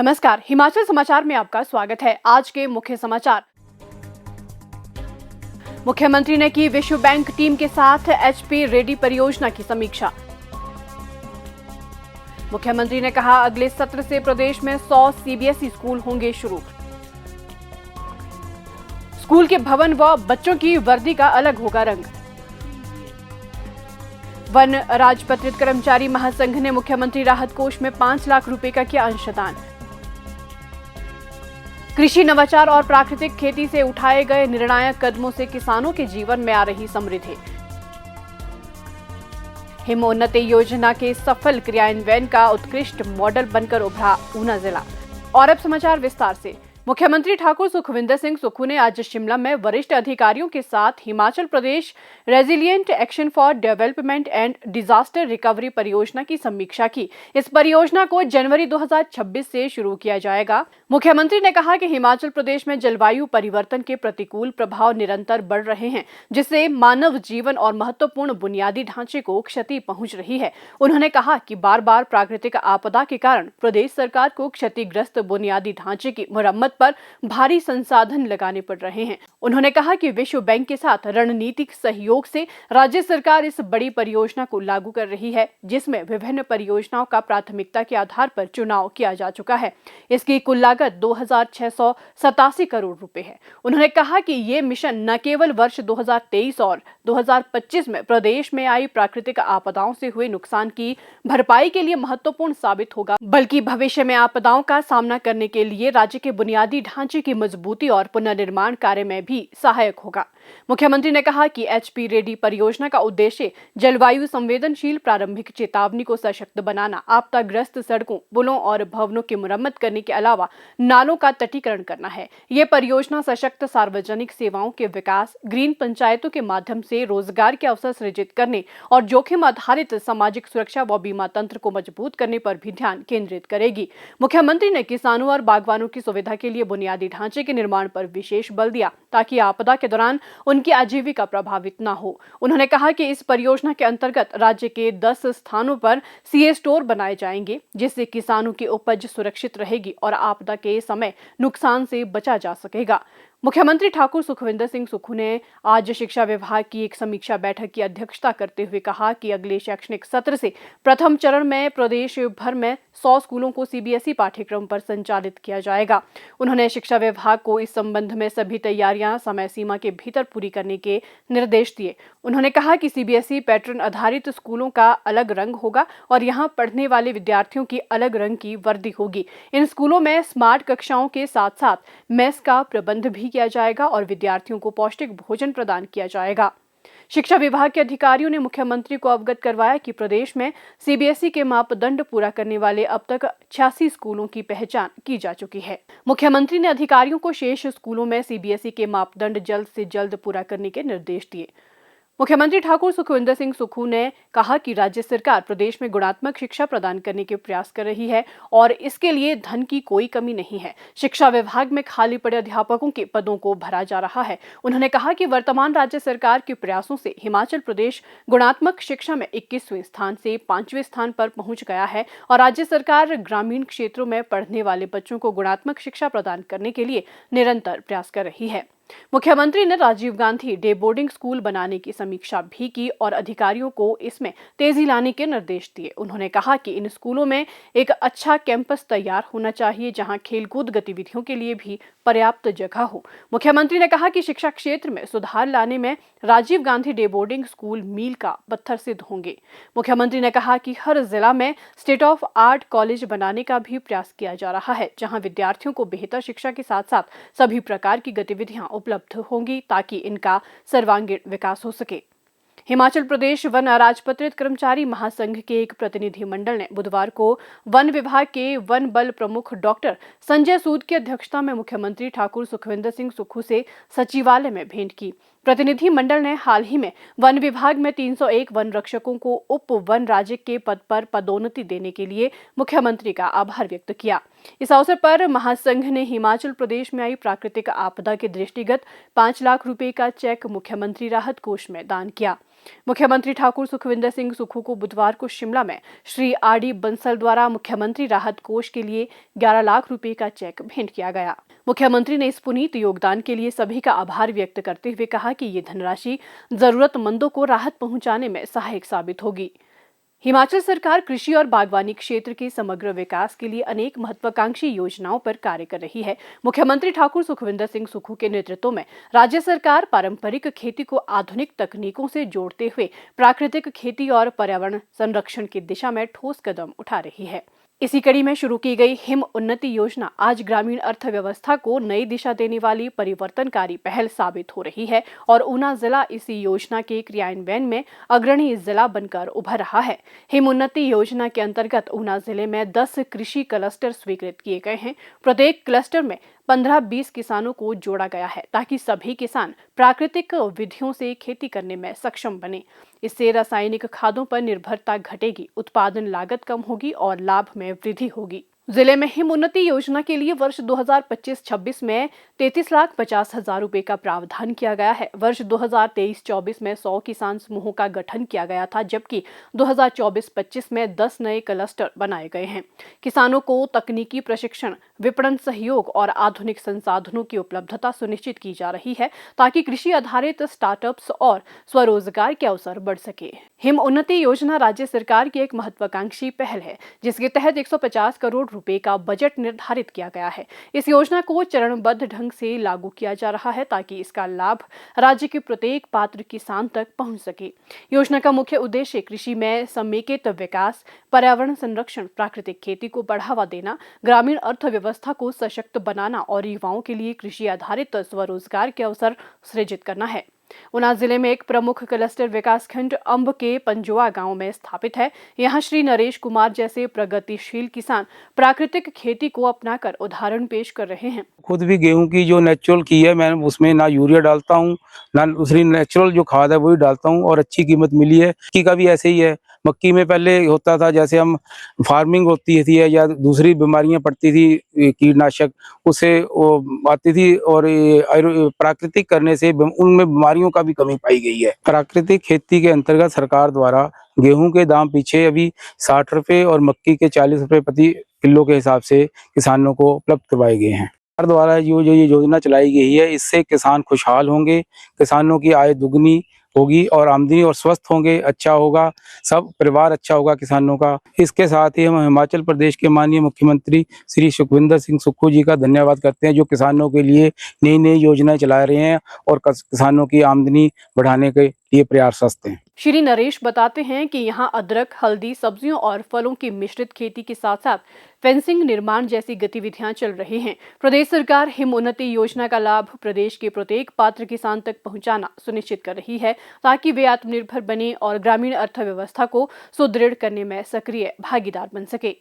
नमस्कार, हिमाचल समाचार में आपका स्वागत है। आज के मुख्य समाचार। मुख्यमंत्री ने की विश्व बैंक टीम के साथ एचपी रेड्डी परियोजना की समीक्षा। मुख्यमंत्री ने कहा, अगले सत्र से प्रदेश में 100 सीबीएसई स्कूल होंगे शुरू। स्कूल के भवन व बच्चों की वर्दी का अलग होगा रंग। वन राजपत्रित कर्मचारी महासंघ ने मुख्यमंत्री राहत कोष में 5 लाख रुपए का किया अंशदान। कृषि नवाचार और प्राकृतिक खेती से उठाए गए निर्णायक कदमों से किसानों के जीवन में आ रही समृद्धि। हिमोन्नति योजना के सफल क्रियान्वयन का उत्कृष्ट मॉडल बनकर उभरा ऊना जिला। और अब समाचार विस्तार से। मुख्यमंत्री ठाकुर सुखविंदर सिंह सुक्खू ने आज शिमला में वरिष्ठ अधिकारियों के साथ Himachal Pradesh resilient action for development and disaster recovery परियोजना की समीक्षा की। इस परियोजना को जनवरी 2026 से शुरू किया जाएगा। मुख्यमंत्री ने कहा कि हिमाचल प्रदेश में जलवायु परिवर्तन के प्रतिकूल प्रभाव निरंतर बढ़ रहे हैं, जिससे मानव जीवन और महत्वपूर्ण बुनियादी ढांचे को क्षति पहुंच रही है। उन्होंने कहा कि बार बार प्राकृतिक आपदा के कारण प्रदेश सरकार को क्षतिग्रस्त बुनियादी ढांचे की मरम्मत पर भारी संसाधन लगाने पड़ रहे हैं। उन्होंने कहा कि विश्व बैंक के साथ रणनीतिक सहयोग से राज्य सरकार इस बड़ी परियोजना को लागू कर रही है, जिसमें विभिन्न परियोजनाओं का प्राथमिकता के आधार पर चुनाव किया जा चुका है। इसकी कुल लागत 2687 करोड़ रुपए है। उन्होंने कहा कि ये मिशन न केवल वर्ष 2023 और 2025 में प्रदेश में आई प्राकृतिक आपदाओं से हुए नुकसान की भरपाई के लिए महत्वपूर्ण साबित होगा, बल्कि भविष्य में आपदाओं का सामना करने के लिए राज्य के बुनियादी ढांचे की मजबूती और पुनर्निर्माण कार्य में भी सहायक होगा। मुख्यमंत्री ने कहा कि एचपी रेड्डी परियोजना का उद्देश्य जलवायु संवेदनशील प्रारंभिक चेतावनी को सशक्त बनाना, आपदाग्रस्त सड़कों, पुलों और भवनों की मरम्मत करने के अलावा नालों का तटीकरण करना है। ये परियोजना सशक्त सार्वजनिक सेवाओं के विकास, ग्रीन पंचायतों के माध्यम से रोजगार के अवसर सृजित करने और जोखिम आधारित सामाजिक सुरक्षा व बीमा तंत्र को मजबूत करने पर भी ध्यान केंद्रित करेगी। मुख्यमंत्री ने किसानों और बागवानों की सुविधा के लिए बुनियादी ढांचे के निर्माण पर विशेष बल दिया, ताकि आपदा के दौरान उनकी आजीविका प्रभावित न हो। उन्होंने कहा कि इस परियोजना के अंतर्गत राज्य के 10 स्थानों पर सीए स्टोर बनाए जाएंगे, जिससे किसानों की उपज सुरक्षित रहेगी और आपदा के समय नुकसान से बचा जा सकेगा। मुख्यमंत्री ठाकुर सुखविंदर सिंह सुक्खू ने आज शिक्षा विभाग की एक समीक्षा बैठक की अध्यक्षता करते हुए कहा कि अगले शैक्षणिक सत्र से प्रथम चरण में प्रदेश भर में 100 स्कूलों को सीबीएसई पाठ्यक्रम पर संचालित किया जाएगा। उन्होंने शिक्षा विभाग को इस संबंध में सभी तैयारियां समय सीमा के भीतर पूरी करने के निर्देश दिए। उन्होंने कहा कि सीबीएसई पैटर्न आधारित स्कूलों का अलग रंग होगा और यहां पढ़ने वाले विद्यार्थियों की अलग रंग की वर्दी होगी। इन स्कूलों में स्मार्ट कक्षाओं के साथ साथ मेस का प्रबंध भी किया जाएगा और विद्यार्थियों को पौष्टिक भोजन प्रदान किया जाएगा। शिक्षा विभाग के अधिकारियों ने मुख्यमंत्री को अवगत करवाया कि प्रदेश में सीबीएसई के मापदंड पूरा करने वाले अब तक 86 स्कूलों की पहचान की जा चुकी है। मुख्यमंत्री ने अधिकारियों को शेष स्कूलों में सीबीएसई के मापदंड जल्द से जल्द पूरा करने के निर्देश दिए। मुख्यमंत्री ठाकुर सुखविंदर सिंह सुक्खू ने कहा कि राज्य सरकार प्रदेश में गुणात्मक शिक्षा प्रदान करने के प्रयास कर रही है और इसके लिए धन की कोई कमी नहीं है। शिक्षा विभाग में खाली पड़े अध्यापकों के पदों को भरा जा रहा है। उन्होंने कहा कि वर्तमान राज्य सरकार के प्रयासों से हिमाचल प्रदेश गुणात्मक शिक्षा में 21वें स्थान से 5वें स्थान पर पहुंच गया है और राज्य सरकार ग्रामीण क्षेत्रों में पढ़ने वाले बच्चों को गुणात्मक शिक्षा प्रदान करने के लिए निरंतर प्रयास कर रही है। मुख्यमंत्री ने Rajiv Gandhi day boarding school बनाने की समीक्षा भी की और अधिकारियों को इसमें तेजी लाने के निर्देश दिए। उन्होंने कहा कि इन स्कूलों में एक अच्छा कैंपस तैयार होना चाहिए, जहां खेलकूद गतिविधियों के लिए भी पर्याप्त जगह हो। मुख्यमंत्री ने कहा कि शिक्षा क्षेत्र में सुधार लाने में Rajiv Gandhi day boarding school मील का पत्थर सिद्ध होंगे। मुख्यमंत्री ने कहा कि हर जिला में स्टेट ऑफ आर्ट कॉलेज बनाने का भी प्रयास किया जा रहा है, जहां विद्यार्थियों को बेहतर शिक्षा के साथ साथ सभी प्रकार की गतिविधियां उपलब्ध होंगी, ताकि इनका सर्वांगीण विकास हो सके। हिमाचल प्रदेश वन राजपत्रित कर्मचारी महासंघ के एक प्रतिनिधि मंडल ने बुधवार को वन विभाग के वन बल प्रमुख डॉक्टर संजय सूद की अध्यक्षता में मुख्यमंत्री ठाकुर सुखविंदर सिंह सुक्खू से सचिवालय में भेंट की। प्रतिनिधि मंडल ने हाल ही में वन विभाग में 301 वन रक्षकों को उप वन राज्य के पद पर पदोन्नति देने के लिए मुख्यमंत्री का आभार व्यक्त किया। इस अवसर पर महासंघ ने हिमाचल प्रदेश में आई प्राकृतिक आपदा के दृष्टिगत 5 लाख रुपए का चेक मुख्यमंत्री राहत कोष में दान किया। मुख्यमंत्री ठाकुर सुखविंदर सिंह सुक्खू को बुधवार को शिमला में श्री आर.डी. बंसल द्वारा मुख्यमंत्री राहत कोष के लिए 11 लाख रुपए का चेक भेंट किया गया। मुख्यमंत्री ने इस पुनीत योगदान के लिए सभी का आभार व्यक्त करते हुए कहा कि ये धनराशि जरूरतमंदों को राहत पहुंचाने में सहायक साबित होगी। हिमाचल सरकार कृषि और बागवानी क्षेत्र के समग्र विकास के लिए अनेक महत्वाकांक्षी योजनाओं पर कार्य कर रही है। मुख्यमंत्री ठाकुर सुखविंदर सिंह सुक्खू के नेतृत्व में राज्य सरकार पारंपरिक खेती को आधुनिक तकनीकों से जोड़ते हुए प्राकृतिक खेती और पर्यावरण संरक्षण की दिशा में ठोस कदम उठा रही है। इसी कड़ी में शुरू की गई हिम उन्नति योजना आज ग्रामीण अर्थव्यवस्था को नई दिशा देने वाली परिवर्तनकारी पहल साबित हो रही है और ऊना जिला इस योजना के क्रियान्वयन में अग्रणी जिला बनकर उभर रहा है। हिम उन्नति योजना के अंतर्गत ऊना जिले में 10 कृषि क्लस्टर स्वीकृत किए गए हैं। प्रत्येक क्लस्टर में 15-20 किसानों को जोड़ा गया है ताकि सभी किसान प्राकृतिक विधियों से खेती करने में सक्षम बने। इससे रासायनिक खादों पर निर्भरता घटेगी, उत्पादन लागत कम होगी और लाभ में वृद्धि होगी। जिले में हिम उन्नति योजना के लिए वर्ष 2025-26 में 33,50,000 रुपए का प्रावधान किया गया है। वर्ष 2023-24 में 100 किसान समूहों का गठन किया गया था, जबकि 2024-25 में 10 नए क्लस्टर बनाए गए हैं। किसानों को तकनीकी प्रशिक्षण, विपणन सहयोग और आधुनिक संसाधनों की उपलब्धता सुनिश्चित की जा रही है ताकि कृषि आधारित स्टार्टअप्स और स्वरोजगार के अवसर बढ़ सके। हिम उन्नति योजना राज्य सरकार की एक महत्वाकांक्षी पहल है, जिसके तहत 150 करोड़ रुपए का बजट निर्धारित किया गया है। इस योजना को चरणबद्ध ढंग से लागू किया जा रहा है ताकि इसका लाभ राज्य के प्रत्येक पात्र किसान तक पहुंच सके। योजना का मुख्य उद्देश्य कृषि में समेकित विकास, पर्यावरण संरक्षण, प्राकृतिक खेती को बढ़ावा देना, ग्रामीण अर्थव्यवस्था को सशक्त बनाना और युवाओं के लिए कृषि आधारित स्वरोजगार के अवसर सृजित करना है। ऊना जिले में एक प्रमुख क्लस्टर विकासखंड अंब के पंजोआ गांव में स्थापित है। यहां श्री नरेश कुमार जैसे प्रगतिशील किसान प्राकृतिक खेती को अपनाकर उदाहरण पेश कर रहे हैं। खुद भी गेहूं की जो नेचुरल की है, मैं उसमें ना यूरिया डालता हूं, ना दूसरी नेचुरल जो खाद है वही डालता हूं और अच्छी कीमत मिली है। मक्की का भी ऐसे ही है। मक्की में पहले होता था जैसे हम फार्मिंग होती थी या दूसरी बीमारियां पड़ती थी कीटनाशक, उससे वो आती थी और प्राकृतिक करने से उनमें बीमारियों का भी कमी पाई गई है। प्राकृतिक खेती के अंतर्गत सरकार द्वारा गेहूं के दाम पीछे अभी 60 रुपए और मक्की के 40 रुपए प्रति किलो के हिसाब से किसानों को उपलब्ध करवाए गए हैं। सरकार द्वारा जो ये योजना चलाई गई है, इससे किसान खुशहाल होंगे, किसानों की आय दुगनी होगी और आमदनी और स्वस्थ होंगे, अच्छा होगा, सब परिवार अच्छा होगा किसानों का। इसके साथ ही हम हिमाचल प्रदेश के माननीय मुख्यमंत्री श्री सुखविंदर सिंह सुक्खू जी का धन्यवाद करते हैं, जो किसानों के लिए नई नई योजनाएं चला रहे हैं और किसानों की आमदनी बढ़ाने के लिए प्रयासरत हैं। श्री नरेश बताते हैं कि यहां अदरक, हल्दी, सब्जियों और फलों की मिश्रित खेती के साथ साथ फेंसिंग निर्माण जैसी गतिविधियां चल रही हैं। प्रदेश सरकार हिम उन्नति योजना का लाभ प्रदेश के प्रत्येक पात्र किसान तक पहुंचाना सुनिश्चित कर रही है ताकि वे आत्मनिर्भर बने और ग्रामीण अर्थव्यवस्था को सुदृढ़ करने में सक्रिय भागीदार बन सके।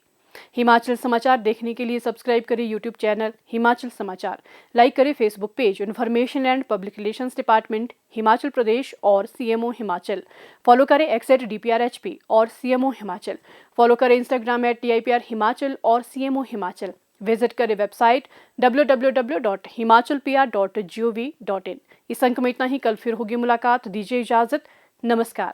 हिमाचल समाचार देखने के लिए सब्सक्राइब करें यूट्यूब चैनल हिमाचल समाचार, लाइक करें Facebook page information and public relations department Himachal Pradesh और सीएमओ हिमाचल, फॉलो करें @DPRHP और सीएमओ हिमाचल, फॉलो करें इंस्टाग्राम @TIPR हिमाचल और सीएमओ हिमाचल, विजिट करें वेबसाइट www.himachalpr.gov.in। इस अंक में इतना ही। कल फिर होगी मुलाकात, दीजिए इजाजत, नमस्कार।